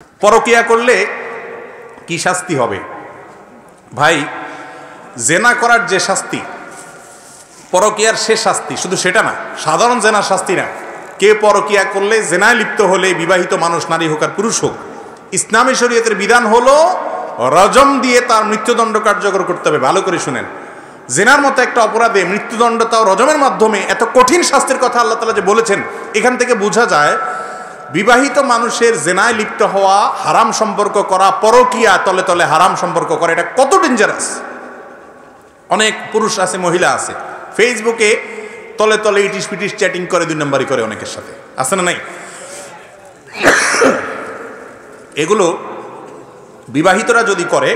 পরকিয়া করলে কি শাস্তি হবে? ভাই, জেনা করার যে শাস্তি, পরকিয়ার সে শাস্তি শুধু সেটা না, সাধারণ জেনার শাস্তি না। কে পরকিয়া করলে, জেনায় লিপ্ত হলে, বিবাহিত মানুষ নারী হোক আর পুরুষ হোক, ইসলামী শরীয়তের বিধান হলো রজম দিয়ে তার মৃত্যুদণ্ড কার্যকর করতে হবে। ভালো করে শুনেন, জেনার মতো একটা অপরাধে মৃত্যুদণ্ড, তাও রজমের মাধ্যমে, এত কঠিন শাস্তির কথা আল্লাহ তাআলা যে বলেছেন, এখান থেকে বোঝা যায় বিবাহিত মানুষের জেনায় লিপ্ত হওয়া, হারাম সম্পর্ক করা, পরকিয়া তলে তলে হারাম সম্পর্ক করা, এটা কত ডেঞ্জারাস। অনেক পুরুষ আছে, মহিলা আছে, ফেসবুকে তলে তলে ইটিস পিটিস চ্যাটিং করে, 2 নম্বরই করে অনেকের সাথে, আছে না নাই? এগুলো বিবাহিতরা যদি করে,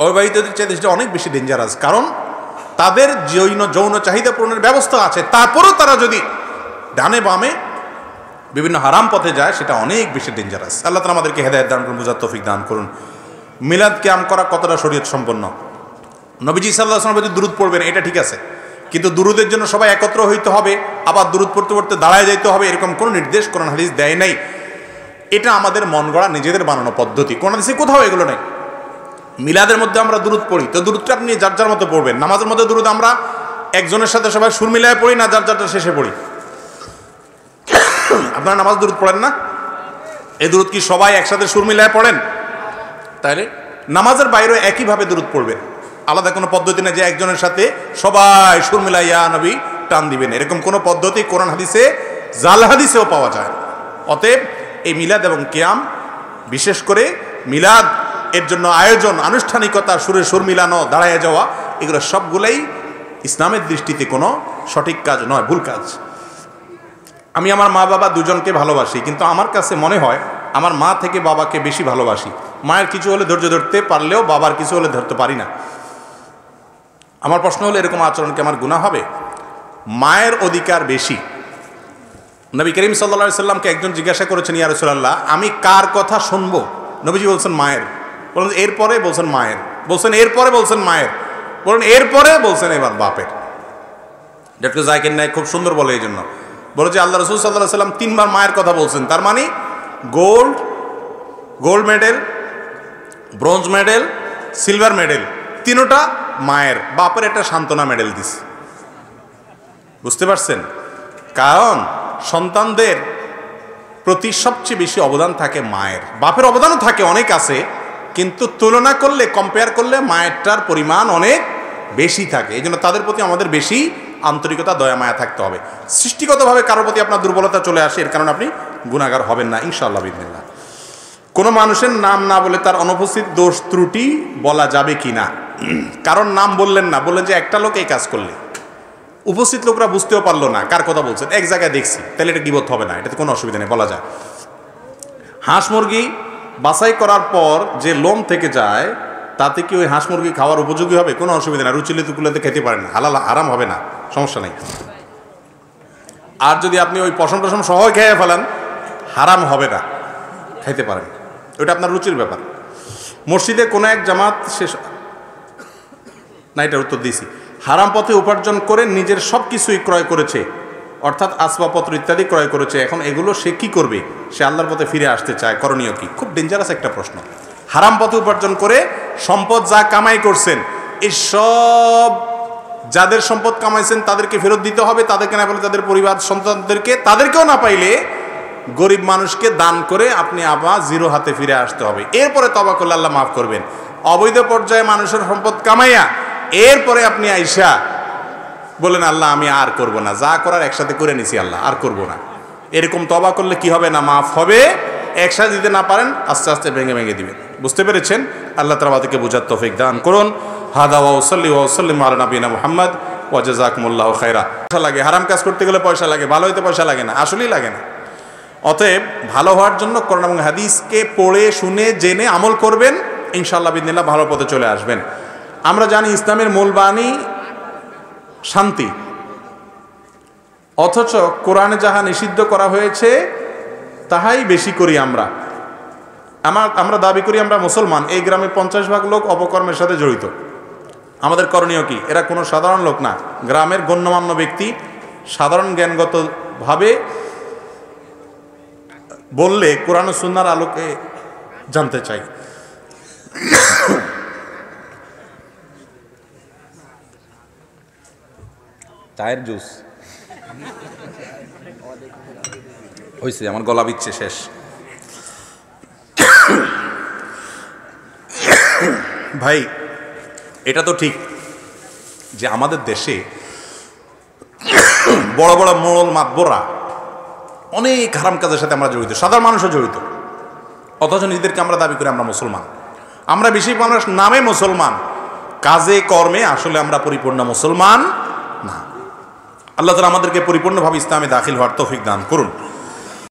অবিবাহিতদের চাইতে সেটা অনেক বেশি ডেঞ্জারাস। কারণ তাদের যৌন চাহিদা পূরণের ব্যবস্থা আছে, তারপরেও তারা যদি ডানে বামে বিভিন্ন হারাম পথে যায়, সেটা অনেক বেশি ডেঞ্জারাস। আল্লাহ তাআলা আমাদেরকে হেদায়েত দান করুন, বুঝার তৌফিক দান করুন। মিলাদ কিয়াম করা কতটা শরীয়ত সম্পন্ন? নবীজি সাল্লাল্লাহু আলাইহি ওয়াসাল্লাম দুরূদ পড়বেন, এটা ঠিক আছে, কিন্তু দুরূদের জন্য সবাই একত্র হইতে হবে, আবার দুরূদ পড়তে পড়তে দাঁড়ায় যাইতে হবে, এরকম কোনো নির্দেশ কোরআন হাদিস দেয় নাই। এটা আমাদের মন গড়া, নিজেদের বানানো পদ্ধতি। কোরআন হাদিসে কোথাও এগুলো নেই। মিলাদের মধ্যে আমরা দুরূদ পড়ি, তো দুরূদটা আপনি যার যার মতো পড়বেন। নামাজের মধ্যে দুরূদ আমরা একজনের সাথে সবাই সুর মিলায় পড়ি না, যার যারটা শেষে পড়ি। আপনারা নামাজ দুরূদ পড়েন না? এই দুরূদ কি সবাই একসাথে সুর মিলায় পড়েন? তাইলে নামাজের বাইরেও একইভাবে দুরূদ পড়বেন, আলাদা কোনো পদ্ধতি না যে একজনের সাথে সবাই সুর মিলাই ইয়া নবী টান দিবেন, এরকম কোনো পদ্ধতি কোরআন হাদিসে, জাল হাদিসেও পাওয়া যায়। অতএব এই মিলাদ এবং কিয়াম, বিশেষ করে মিলাদ এর জন্য আয়োজন, আনুষ্ঠানিকতা, সুরে সুর মিলানো, দাঁড়ায় যাওয়া, এগুলো সবগুলোই ইসলামের দৃষ্টিতে কোনো সঠিক কাজ নয়, ভুল কাজ। আমি আমার মা বাবা দুজনকে ভালোবাসি, কিন্তু আমার কাছে মনে হয় আমার মা থেকে বাবাকে বেশি ভালোবাসি। মায়ের কিছু হলে ধৈর্য ধরতে পারলেও বাবার কিছু হলে ধরতে পারি না। আমার প্রশ্ন হলো, এরকম আচরণকে আমার গুনাহ হবে? মায়ের অধিকার বেশি। নবী করিম সাল্লাল্লাহু আলাইহি সাল্লামকে একজন জিজ্ঞাসা করেছেন, ইয়া রাসূলুল্লাহ, আমি কার কথা শুনবো? নবীজি বলছেন মায়ের। বলেন এরপরে? বলছেন মায়ের। বলছেন এরপরে? বলছেন মায়ের। বলেন এরপরে? বলছেন এবার বাপের। ডক্টর জাকির নায়েক খুব সুন্দর বলে, এই জন্য বলে যে আল্লাহ রাসূল সাল্লাল্লাহু আলাইহি সাল্লাম 3 বার মায়ের কথা বলছেন, তার মানে gold medal, bronze medal, silver medal, তিনোটা মায়ের। বাপের একটা সান্ত্বনা মেডেল দিছে। বুঝতে পারছেন? কারণ সন্তানদের প্রতি সবচেয়ে বেশি অবদান থাকে মায়ের। বাপের অবদানও থাকে, অনেক আছে, কিন্তু তুলনা করলে, কম্পেয়ার করলে মায়েরটার পরিমাণ অনেক বেশি থাকে। এই জন্য তাদের প্রতি আমাদের বেশি আন্তরিকতা, দয়া মায়া থাকতে হবে। সৃষ্টিগতভাবে কারোর প্রতি আপনার দুর্বলতা চলে আসে, এর কারণে আপনি গুনাহগার হবেন না ইনশাআল্লাহ বিদিনিল্লাহ। কোনো মানুষের নাম না বলে তার অনুপস্থিত দোষ ত্রুটি বলা যাবে কি না? কারণ নাম বললেন না, বললেন যে একটা লোক এই কাজ করলে, উপস্থিত লোকরা বুঝতেও পারলো না কার কথা বলছেন, এক জায়গায় দেখছি, তাহলে এটা গীবত হবে না, এটাতে কোনো অসুবিধা নেই, বলা যায়। হাঁস মুরগি বাছাই করার পর যে লোম থেকে যায়, তাতে কি ওই হাঁস মুরগি খাওয়ার উপযোগী হবে? কোনো অসুবিধা না, রুচিলিতুকুলাতে খেতে পারেন, হালাল আরাম হবে না, সমস্যা নেই। আর যদি আপনি ওই পশম টসম সহ খেয়ে ফেলেন, হারাম হবে না, খাইতে পারেন, ওইটা আপনার রুচির ব্যাপার। মসজিদে কোনো এক জামাত শেষ না, এটার উত্তর দিয়েছি। হারাম পথে উপার্জন করে নিজের সব কিছুই ক্রয় করেছে, অর্থাৎ আসবাবপত্র ইত্যাদি ক্রয় করেছে, এখন এগুলো সে কি করবে? সে আল্লাহর পথে ফিরে আসতে চায়, করণীয় কি? খুব ডেঞ্জারাস একটা প্রশ্ন। হারাম পথে উপার্জন করে সম্পদ যা কামাই করছেন, এই সব যাদের সম্পদ কামাইছেন তাদেরকে ফেরত দিতে হবে, তাদেরকে না পাইলে তাদের পরিবার সন্তানদেরকে, তাদেরকেও না পাইলে গরিব মানুষকে দান করে আপনি আবার জিরো হাতে ফিরে আসতে হবে। এরপরে তওবা করলে আল্লাহ মাফ করবেন। অবৈধ পর্যায়ে মানুষের সম্পদ কামাইয়া এরপরে আপনি আইসা বলেন আল্লাহ আমি আর করব না, যা করার একসাথে করে নিছি আল্লাহ, আর করব না, এরকম তওবা করলে কি হবে না? মাফ হবে। একসাথে দিতে না পারেন, আস্তে আস্তে ভেঙে ভেঙে দিবেন। বুঝতে পেরেছেন? আল্লাহ তাআলা আমাদেরকে বুঝার তৌফিক দান করুন। হাদা ওয়া সাল্লি ওয়া সাল্লিম আলা নবিনা মুহাম্মদ ওয়া জাযাকুমুল্লাহু খাইরা। পয়সা লাগে, হারাম কাজ করতে গেলে পয়সা লাগে, ভালো হইতে পয়সা লাগে না, আসলেই লাগে না। অতএব ভালো হওয়ার জন্য কোরআন এবং হাদিসকে পড়ে শুনে জেনে আমল করবেন, ইনশাআল্লাহ বিদিনিল্লাহ ভালো পথে চলে আসবেন। আমরা জানি ইসলামের মূল বাণী শান্তি, অথচ কোরআনে যাহা নিষিদ্ধ করা হয়েছে তাহাই বেশি করি আমরা দাবি করি আমরা মুসলমান, এই গ্রামে 50% লোক অপকর্মের সাথে জড়িত। আমাদের করণীয় কি? এরা কোনো সাধারণ লোক না, গ্রামের গণ্যমান্য ব্যক্তি, সাধারণ জ্ঞানগতভাবে বললে কোরআন ও সুন্নাহর আলোকে জানতে চাই। চায়ের জুস হয়েছে, আমার গলা বিচ্ছে শেষ। ভাই এটা তো ঠিক যে আমাদের দেশে বড় বড় মোড়ল মাতবরা অনেক হারাম কাজের সাথে আমরা জড়িত, সাধারণ মানুষও জড়িত, অথচ নিজেদেরকে আমরা দাবি করি আমরা মুসলমান। আমরা বেশি আমরা নামে মুসলমান, কাজে কর্মে আসলে আমরা পরিপূর্ণ মুসলমান না। আল্লাহ তাআলা আমাদেরকে পরিপূর্ণভাবে ইসলামে দাখিল হওয়ার তৌফিক দান করুন।